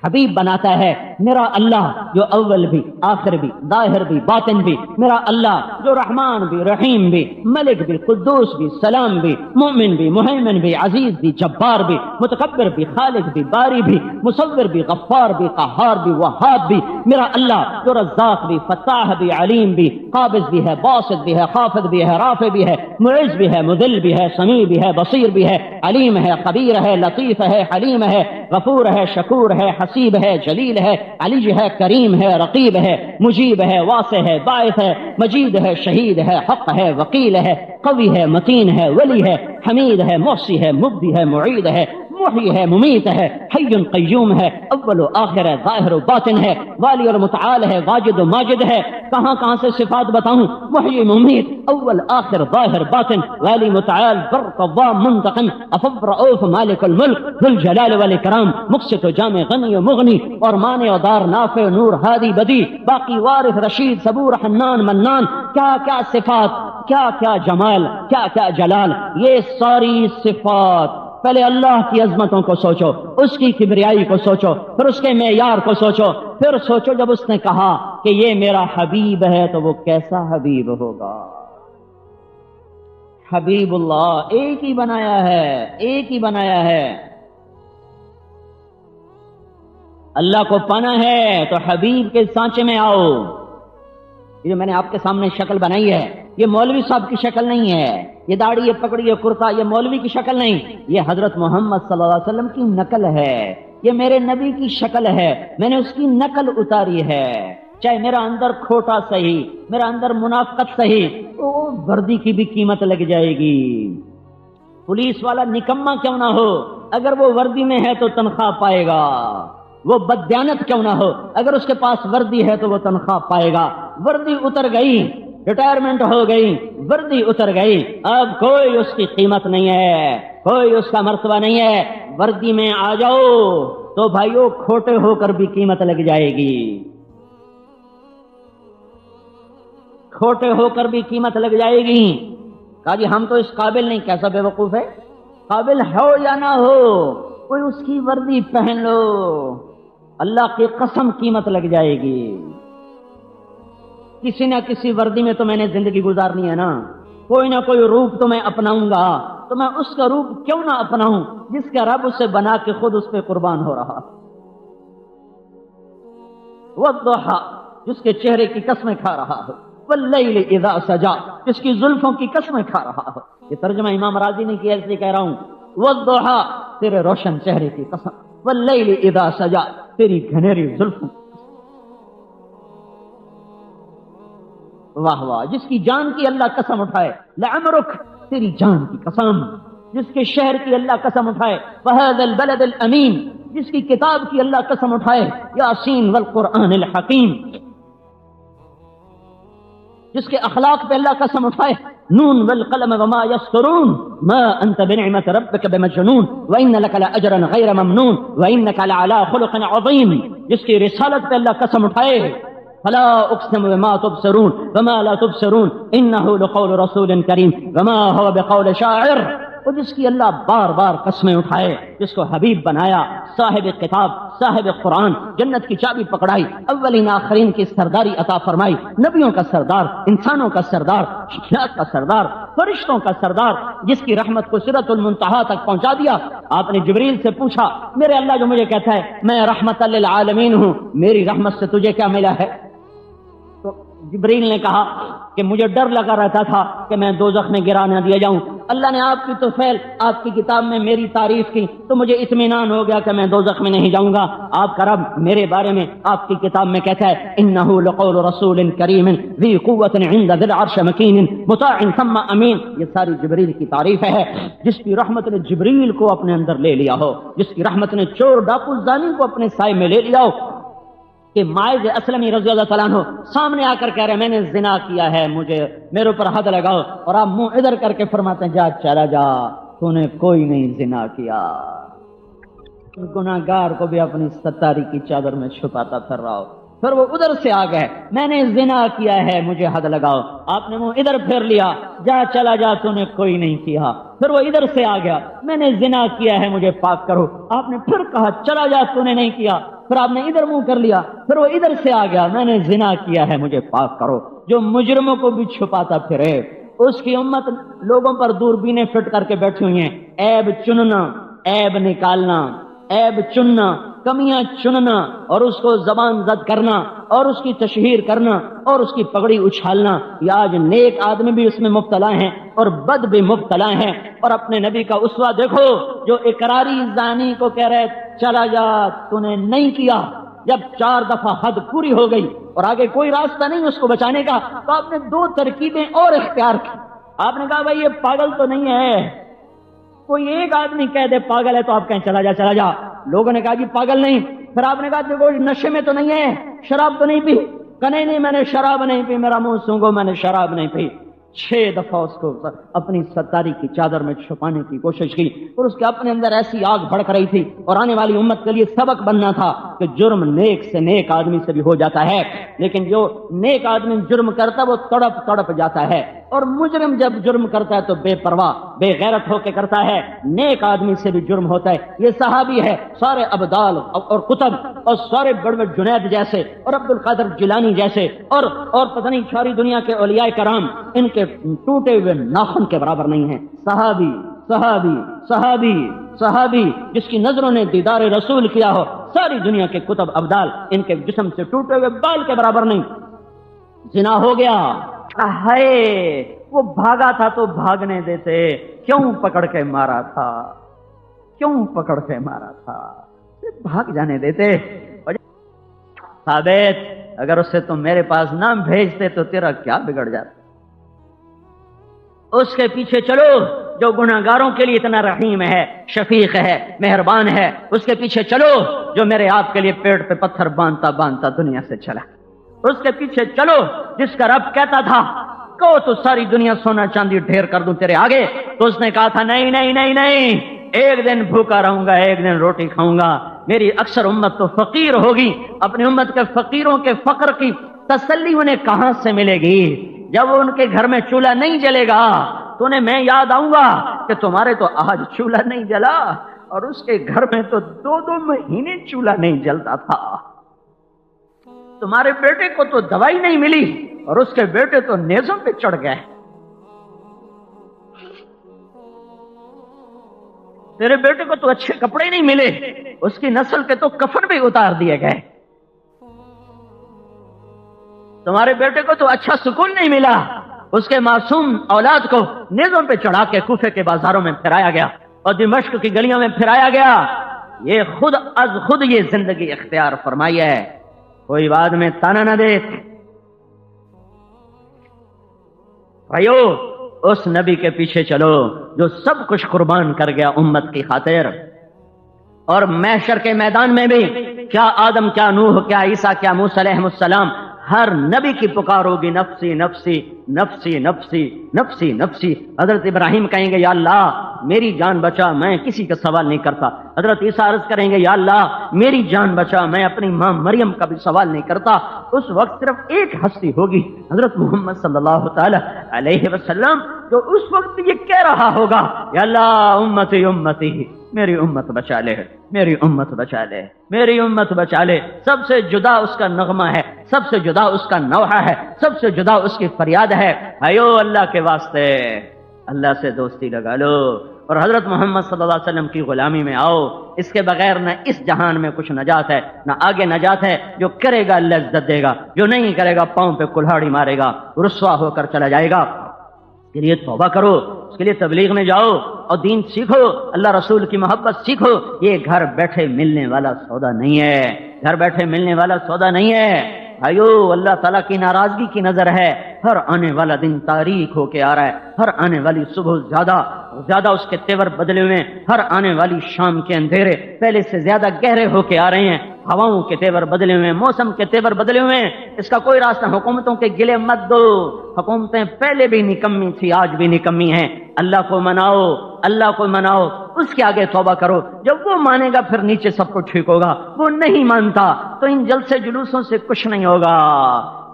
حبیب بناتا ہے۔ میرا اللہ جو اول بھی، آخر بھی، ظاہر بھی، باطن بھی، میرا اللہ جو رحمان بھی، رحیم بھی، ملک بھی، قدوس بھی، سلام بھی، مومن بھی، مہیمن بھی، عزیز بھی، جبار بھی، متکبر بھی، خالق بھی، باری بھی، مصور بھی، غفار بھی، قہار بھی، وہاب بھی، میرا اللہ جو رزاق بھی، فتاح بھی، علیم بھی، قابض بھی ہے، باسط بھی ہے، خافض بھی ہے، رافع بھی ہے، معز بھی ہے، مذل بھی ہے، سمیع بھی ہے، بصیر بھی ہے، علیم ہے، خبیر ہے، لطیف ہے، حلیم ہے، غفور ہے، شکور ہے، حسیب ہے، جلیل ہے، علی ہے، کریم ہے، رقیب ہے، مجیب ہے، واسع ہے، باعث ہے، مجید ہے، شہید ہے، حق ہے، وکیل ہے، قوی ہے، متین ہے، ولی ہے، حمید ہے، محصی ہے، مبدی ہے، معید ہے، محی ہے، ممیت ہے، حی قیوم ہے، اول و آخر ہے، ظاہر و باطن ہے، والی اور متعال ہے، واجد و ماجد ہے۔ کہاں سے صفات بتاؤں؟ محی، ممیت، اول، آخر، ظاہر، باطن، والی، متعال، بر، قوام، منتقم، افضل، رؤوف، مالک الملک، ذو الجلال والاکرام، مقسط و جامع، غنی و مغنی، اور مانع و دار، نافع، نور، ہادی، بدی، باقی، وارث، رشید، صبور، حنان، منان، کیا صفات، کیا جمال، کیا جلال۔ یہ ساری صفات، پہلے اللہ کی عظمتوں کو سوچو، اس کی کبریائی کو سوچو، پھر اس کے معیار کو سوچو، پھر سوچو جب اس نے کہا کہ یہ میرا حبیب ہے تو وہ کیسا حبیب ہوگا۔ حبیب اللہ ایک ہی بنایا ہے۔ اللہ کو پانا ہے تو حبیب کے سانچے میں آؤ۔ یہ جو میں نے آپ کے سامنے شکل بنائی ہے، یہ مولوی صاحب کی شکل نہیں ہے، یہ داڑھی، یہ پگڑی، یہ کرتا، یہ مولوی کی شکل نہیں، یہ حضرت محمد صلی اللہ علیہ وسلم کی نقل ہے، یہ میرے نبی کی شکل ہے، میں نے اس کی نقل اتاری ہے۔ چاہے میرا اندر کھوٹا صحیح، میرا اندر منافقت صحیح، تو وردی کی بھی قیمت لگ جائے گی۔ پولیس والا نکما کیوں نہ ہو، اگر وہ وردی میں ہے تو تنخواہ پائے گا۔ وہ بددیانت کیوں نہ ہو، اگر اس کے پاس وردی ہے تو وہ تنخواہ پائے گا۔ وردی اتر گئی، ریٹائرمنٹ ہو گئی، وردی اتر گئی، اب کوئی اس کی قیمت نہیں ہے، کوئی اس کا مرتبہ نہیں ہے۔ وردی میں آ جاؤ تو بھائیو کھوٹے ہو کر بھی قیمت لگ جائے گی، چھوٹے ہو کر بھی قیمت لگ جائے گی. کہا جی ہم تو اس قابل نہیں. کیسا بے وقوف ہے؟ قابل ہو یا نہ ہو کوئی اس کی وردی پہن لو، اللہ کی قسم قیمت لگ جائے گی. کسی نہ کسی وردی میں تو میں نے زندگی گزارنی ہے نا. کوئی نہ کوئی روپ تو میں اپناؤں گا، تو میں اس کا روپ کیوں نہ اپناؤں جس کا رب اسے بنا کے خود اس پہ قربان ہو رہا. والضحى جس کے چہرے کی قسمیں کھا رہا ہو، واللیل اذا سجا جس کی زلفوں کی قسمیں کھا رہا ہو. یہ ترجمہ امام راضی نے کیا، اس لیے کہہ رہا ہوں والضحى تیرے روشن چہرے کی قسم، واللیل اذا سجا تیری گھنیری زلفوں. واہ واہ، جس کی جان کی اللہ قسم اٹھائے، لعمرک تیری جان کی قسم. جس کے شہر کی اللہ قسم اٹھائے، وہذا البلد الامین جس کی کتاب کی اللہ قسم اٹھائے، یاسین والقرآن الحکیم جس کے اخلاق پہ اللہ قسم اٹھائے، نون والقلم وما یسطرون ما انت بنعمت ربک بمجنون وان لک لاجرا غیر ممنون وانک لعلی خلق عظیم جس کی رسالت پہ اللہ قسم اٹھائے، فلا اقسم بما تبصرون وما لا تبصرون انه لقول رسول کریم وما هو بقول شاعر. وہ جس کی اللہ بار بار قسمیں اٹھائے، جس کو حبیب بنایا، صاحب کتاب، صاحب قرآن، جنت کی چابی پکڑائی، اولین آخرین کی سرداری عطا فرمائی، نبیوں کا سردار، انسانوں کا سردار، شیعات کا سردار، فرشتوں کا سردار، جس کی رحمت کو سدرۃ المنتہا تک پہنچا دیا. آپ نے جبریل سے پوچھا میرے اللہ جو مجھے کہتا ہے میں رحمت للعالمین ہوں، میری رحمت سے تجھے کیا ملا ہے؟ تو جبریل نے کہا کہ مجھے ڈر لگا رہتا تھا کہ میں دوزخ میں گرا نہ دیا جاؤں. اللہ نے آپ کی توفیل آپ کی کتاب میں میری تعریف کی تو مجھے اطمینان ہو گیا کہ میں دوزخ میں نہیں جاؤں گا. آپ کا رب میرے بارے میں آپ کی کتاب میں کہتا ہے انہ لقول رسول کریم ذی قوت عند ذی العرش مکین مطاع ثم امین. یہ ساری جبریل کی تعریف ہے. جس کی رحمت نے جبریل کو اپنے اندر لے لیا ہو، جس کی رحمت نے چور ڈاکو زانی کو اپنے سائے میں لے لیا ہو، کہ ماعز اسلمی رضی اللہ تعالیٰ عنہ سامنے آ کر کہہ رہے میں نے زنا کیا ہے، مجھے میرے اوپر حد لگاؤ، اور آپ منہ ادھر کر کے فرماتے ہیں جا چلا جا، تو نے کوئی نہیں زنا کیا. گناہگار کو بھی اپنی ستاری کی چادر میں چھپاتا پھر رہا ہو. پھر وہ ادھر سے آ گئے میں نے زنا کیا ہے مجھے حد لگاؤ، آپ نے منہ ادھر پھیر لیا جا چلا جا تو نے کوئی نہیں کیا. پھر وہ ادھر سے آ گیا میں نے زنا کیا ہے مجھے پاک کرو، آپ نے پھر کہا چلا جا تو نے نہیں کیا. پھر آپ نے ادھر منہ کر لیا، پھر وہ ادھر سے آ گیا میں نے زنا کیا ہے مجھے پاک کرو. جو مجرموں کو بھی چھپاتا پھرے، اس کی امت لوگوں پر دوربینیں فٹ کر کے بیٹھی ہوئی ہیں. عیب چننا، عیب نکالنا، عیب چننا، کمیاں چننا، اور اس کو زبان زد کرنا، اور اس کی تشہیر کرنا، اور اس کی پگڑی اچھالنا. یہ آج نیک آدمی بھی اس میں مبتلا ہیں اور بد بھی مبتلا ہیں. اور اپنے نبی کا اسوہ دیکھو جو اقراری زانی کو کہہ رہے چلا جا تو نے نہیں کیا، جب 4 دفعہ حد پوری ہو گئی اور آگے کوئی راستہ نہیں اس کو بچانے کا، تو آپ نے 2 ترکیبیں اور اختیار کی. آپ نے کہا بھائی یہ پاگل تو نہیں ہے. کوئی ایک آدمی کہہ دے پاگل ہے تو آپ کہیں چلا جا چلا جا. لوگوں نے کہا جی پاگل نہیں. پھر آپ نے کہا دیکھو نشے میں تو نہیں ہے، شراب تو نہیں پی. کہنے نہیں میں نے شراب نہیں پی، میرا منہ سونگو میں نے شراب نہیں پی. 6 دفعہ اس کو اپنی ستاری کی چادر میں چھپانے کی کوشش کی، اور اس کے اپنے اندر ایسی آگ بھڑک رہی تھی. اور آنے والی امت کے لیے سبق بننا تھا کہ جرم نیک سے نیک آدمی سے بھی ہو جاتا ہے، لیکن جو نیک آدمی جرم کرتا ہے وہ تڑپ تڑپ جاتا ہے، اور مجرم جب جرم کرتا ہے تو بے پرواہ بے غیرت ہو کے کرتا ہے. نیک آدمی سے بھی جرم ہوتا ہے. یہ صحابی ہے، سارے ابدال اور قطب اور سارے بڑے بڑے جنید جیسے اور عبد القادر جیلانی جیسے اور پتہ نہیں ساری دنیا کے اولیاء کرام ان کے ٹوٹے ہوئے ناخن کے برابر نہیں ہیں. صحابی صحابی صحابی صحابی جس کی نظروں نے دیدار رسول کیا ہو، ساری دنیا کے کتب ابدال ان کے جسم سے ٹوٹے ہوئے بال کے برابر نہیں. زنا ہو گیا، ہائے وہ بھاگا تھا تو بھاگنے دیتے، کیوں پکڑ کے مارا تھا، کیوں پکڑ کے مارا تھا، بھاگ جانے دیتے. ثابت اگر اسے تم میرے پاس نہ بھیجتے تو تیرا کیا بگڑ جاتا. اس کے پیچھے چلو جو گناہگاروں کے لیے اتنا رحیم ہے، شفیق ہے، مہربان ہے. اس کے پیچھے چلو جو میرے آپ کے لیے پیڑ پہ پتھر باندھتا باندھتا دنیا سے چلا. اس کے پیچھے چلو جس کا رب کہتا تھا کہو تو ساری دنیا سونا چاندی ڈھیر کر دوں تیرے آگے، تو اس نے کہا تھا نہیں نہیں نہیں نہیں، ایک دن بھوکا رہوں گا، ایک دن روٹی کھاؤں گا. میری اکثر امت تو فقیر ہوگی. اپنی امت کے فقیروں کے فقر کی تسلی انہیں کہاں سے ملے گی؟ جب ان کے گھر میں چولہا نہیں جلے گا تو انہیں میں یاد آؤں گا کہ تمہارے تو آج چولہا نہیں جلا اور اس کے گھر میں تو 2 مہینے چولہا نہیں جلتا تھا. تمہارے بیٹے کو تو دوائی نہیں ملی اور اس کے بیٹے تو نیزوں پہ چڑھ گئے. تیرے بیٹے کو تو اچھے کپڑے نہیں ملے، اس کی نسل کے تو کفن بھی اتار دیے گئے. تمہارے بیٹے کو تو اچھا سکون نہیں ملا، اس کے معصوم اولاد کو نیزوں پہ چڑھا کے کوفے کے بازاروں میں پھرایا گیا اور دمشق کی گلیوں میں پھرایا گیا. یہ خود از خود یہ زندگی اختیار فرمائی ہے، کوئی بعد میں تانا نہ دے. بھائیو، اس نبی کے پیچھے چلو جو سب کچھ قربان کر گیا امت کی خاطر. اور محشر کے میدان میں بھی کیا آدم، کیا نوح، کیا عیسیٰ، کیا موسیٰ علیہ السلام، ہر نبی کی پکار ہوگی نفسی نفسی نفسی نفسی نفسی نفسی. حضرت ابراہیم کہیں گے یا اللہ میری جان بچا، میں کسی کا سوال نہیں کرتا. حضرت عیسیٰ عرض کریں گے یا اللہ میری جان بچا، میں اپنی ماں مریم کا بھی سوال نہیں کرتا. اس وقت صرف ایک ہستی ہوگی، حضرت محمد صلی اللہ تعالی علیہ وسلم، جو اس وقت یہ کہہ رہا ہوگا یا اللہ امتی امتی، میری امت بچا لے، میری امت بچا لے، میری امت بچا لے. سب سے جدا اس کا نغمہ ہے، سب سے جدا اس کا نوحہ ہے، سب سے جدا اس کی فریاد ہے. بھائیو، اللہ کے واسطے اللہ سے دوستی لگا لو اور حضرت محمد صلی اللہ علیہ وسلم کی غلامی میں آؤ. اس کے بغیر نہ اس جہان میں کچھ نجات ہے نہ آگے نجات ہے. جو کرے گا اللہ عزت دے گا، جو نہیں کرے گا پاؤں پہ کلہاڑی مارے گا، رسوا ہو کر چلا جائے گا. اس کے لیے توبہ کرو، اس کے لیے تبلیغ میں جاؤ اور دین سیکھو، اللہ رسول کی محبت سیکھو. یہ گھر بیٹھے ملنے والا سودا نہیں ہے، گھر بیٹھے ملنے والا سودا نہیں ہے. بھائیو، اللہ تعالیٰ کی ناراضگی کی نظر ہے. ہر آنے والا دن تاریک ہو کے آ رہا ہے، ہر آنے والی صبح زیادہ اس کے تیور بدلے ہوئے ہیں، ہر آنے والی شام کے اندھیرے پہلے سے زیادہ گہرے ہو کے آ رہے ہیں. ہواؤں کے تیور بدلے ہوئے ہیں، موسم کے تیور بدلے ہوئے ہیں. اس کا کوئی راستہ. حکومتوں کے گلے مت دو، حکومتیں پہلے بھی نکمی تھی، آج بھی نکمی ہیں. اللہ کو مناؤ، اللہ کو مناؤ، اس کے آگے توبہ کرو. جب وہ مانے گا پھر نیچے سب کچھ ٹھیک ہوگا. وہ نہیں مانتا تو ان جلسے جلوسوں سے کچھ نہیں ہوگا،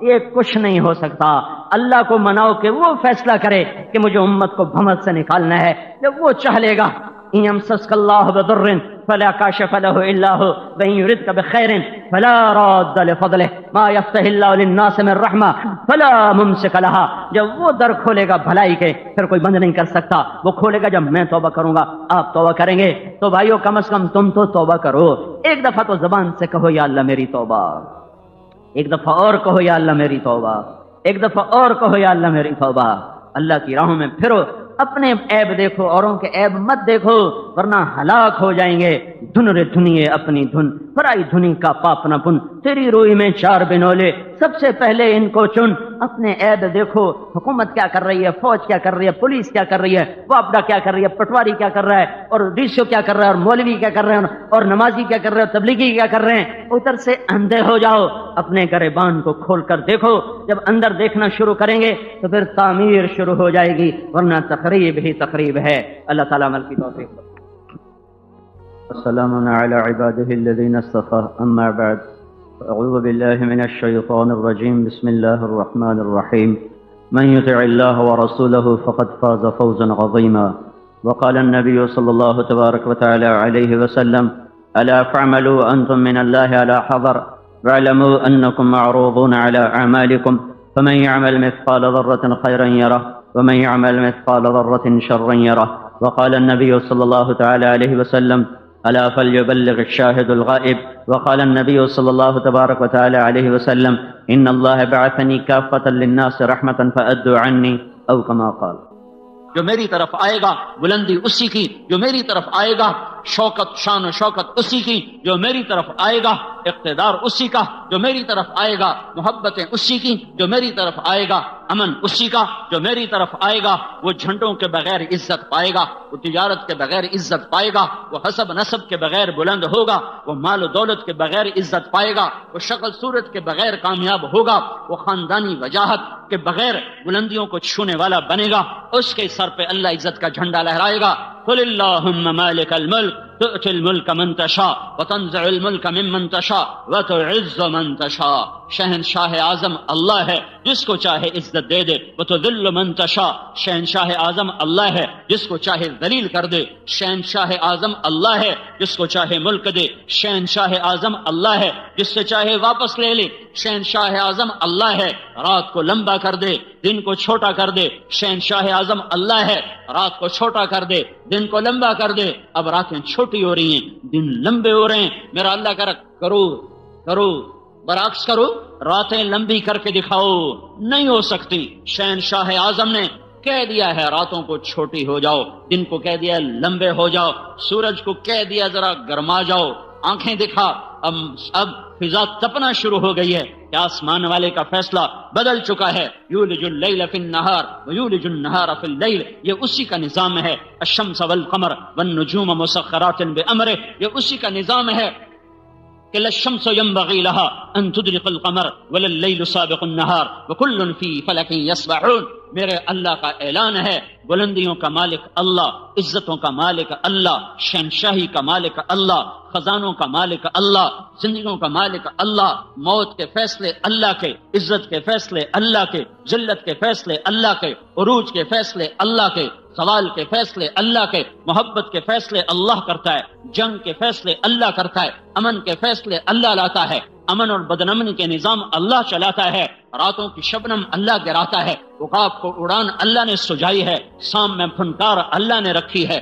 یہ کچھ نہیں ہو سکتا. اللہ کو مناؤ کہ وہ فیصلہ کرے کہ مجھے امت کو بھمت سے نکالنا ہے. جب وہ چاہ لے گا ان یمسسک اللہ بضر فلا کاشف له الا هو وان يردك بخير فلا راد لفضله ما يفتح الله للناس من رحمه فلا ممسك لها. جب وہ در کھولے گا بھلائی کے پھر کوئی بند نہیں کر سکتا. وہ کھولے گا جب میں توبہ کروں گا، آپ توبہ کریں گے. تو بھائیو، کم از کم تم تو توبہ کرو. ایک دفعہ تو زبان سے کہو یا اللہ میری توبہ، ایک دفعہ اور کہو یا اللہ میری توبہ، ایک دفعہ اور کہو یا اللہ میری توبہ. اللہ کی راہوں میں پھرو، اپنے عیب دیکھو، اوروں کے عیب مت دیکھو ورنہ ہلاک ہو جائیں گے. دھن رے دھنیے اپنی دھن، پرائی دھنی کا پاپ نہ پن. تیری روئی میں 4 بنولے، سب سے پہلے ان کو چن. اپنے عیب دیکھو، حکومت کیا کر رہی ہے، فوج کیا کر رہی ہے، پولیس کیا کر رہی ہے، واپڈا کیا کر رہی ہے، پٹواری کیا کر رہا ہے، اور ڈیسیو کیا کر رہا ہے، اور مولوی کیا کر رہے ہیں، اور نمازی کیا کر رہے ہیں، تبلیغی کیا کر رہے ہیں. ادھر سے اندھے ہو جاؤ، اپنے گریبان کو کھول کر دیکھو. جب اندر دیکھنا شروع کریں گے تو پھر تعمیر شروع ہو جائے گی، ورنہ تقریب ہی تقریب ہے. اللہ تعالیٰ عمل کی توفیق. السلام على عباده الذين اصطفى أما بعد أعوذ بالله من الشيطان الرجيم بسم الله الرحمن الرحيم من يطع الله ورسوله فقد فاز فوزا عظيما وقال النبي صلى الله تبارك وتعالى عليه وسلم ألا فاعملوا أنتم من الله على حذر واعلموا أنكم معروضون على أعمالكم فمن يعمل مثقال ذرة خيرا يره ومن يعمل مثقال ذرة شرا يره وقال النبي صلى الله تعالى عليه وسلم ألا فليبلغ الشاهد الغائب وقال النبي صلى الله تبارك وتعالى عليه وسلم إن الله بعثني كافة للناس رحمة فأدوا عني أو كما قال. جو میری طرف آئے گا بلندی اسی کی، جو میری طرف آئے گا شوکت شان و شوکت اسی کی، جو میری طرف آئے گا اقتدار اسی کا، جو میری طرف آئے گا محبتیں اسی کی، جو میری طرف آئے گا امن اسی کا، جو میری طرف آئے گا وہ جھنڈوں کے بغیر عزت پائے گا، وہ تجارت کے بغیر عزت پائے گا، وہ حسب نسب کے بغیر بلند ہوگا، وہ مال و دولت کے بغیر عزت پائے گا، وہ شکل صورت کے بغیر کامیاب ہوگا، وہ خاندانی وجاہت کے بغیر بلندیوں کو چھونے والا بنے گا. اس کے سر پہ اللہ عزت کا جھنڈا لہرائے گا. قل اللہم مالک الملک تؤتی الملک من تشاء وتنزع الملک ممن تشاء وتعز من تشاء. شہنشاہ اعظم اللہ ہے، جس کو چاہے عزت دے دے. وتذل من تشاء، شہنشاہ اعظم اللہ ہے، جس کو چاہے ذلیل کر دے. شہنشاہ اعظم اللہ ہے، جس کو چاہے ملک دے. شہنشاہ اعظم اللہ ہے، جس سے چاہے واپس لے لے. شہنشاہ اعظم اللہ ہے، رات کو لمبا کر دے، دن کو چھوٹا کر دے. شہنشاہ اعظم اللہ ہے، رات کو چھوٹا کر دے، دن کو لمبا کر دے. اب راتیں چھوٹی ہو رہی ہیں، دن لمبے ہو رہے ہیں. میرا اللہ کرو برعکس کرو، راتیں لمبی کر کے دکھاؤ. نہیں ہو سکتی. شہنشاہ اعظم نے کہہ دیا ہے راتوں کو چھوٹی ہو جاؤ، دن کو کہہ دیا لمبے ہو جاؤ، سورج کو کہہ دیا ذرا گرما جاؤ، آنکھیں دکھا. اب فضا تپنا شروع ہو گئی ہے کہ آسمان والے کا فیصلہ بدل چکا ہے. یولج اللیل فی النہار ویولج النہار فی اللیل، یہ اسی کا نظام ہے. الشمس والقمر والنجوم مسخرات بامرہ، یہ اسی کا نظام ہے کہ لا الشمس ينبغي لها ان تدرك القمر ولا الليل سابق النهار وكل في فلك يسبحون. میرے اللہ کا اعلان ہے، بلندیوں کا مالک اللہ، عزتوں کا مالک اللہ، شہنشاہی کا مالک اللہ، خزانوں کا مالک اللہ، زندگیوں کا مالک اللہ. موت کے فیصلے اللہ کے، عزت کے فیصلے اللہ کے، ذلت کے فیصلے اللہ کے، عروج کے فیصلے اللہ کے، سوال کے فیصلے اللہ کے، محبت کے فیصلے اللہ کرتا ہے، جنگ کے فیصلے اللہ کرتا ہے، امن کے فیصلے اللہ لاتا ہے، امن اور بدنمنی کے نظام اللہ چلاتا ہے، راتوں کی شبنم اللہ گراتا ہے، عقاب کو اڑان اللہ نے سجائی ہے، سام میں پھنکار اللہ نے رکھی ہے.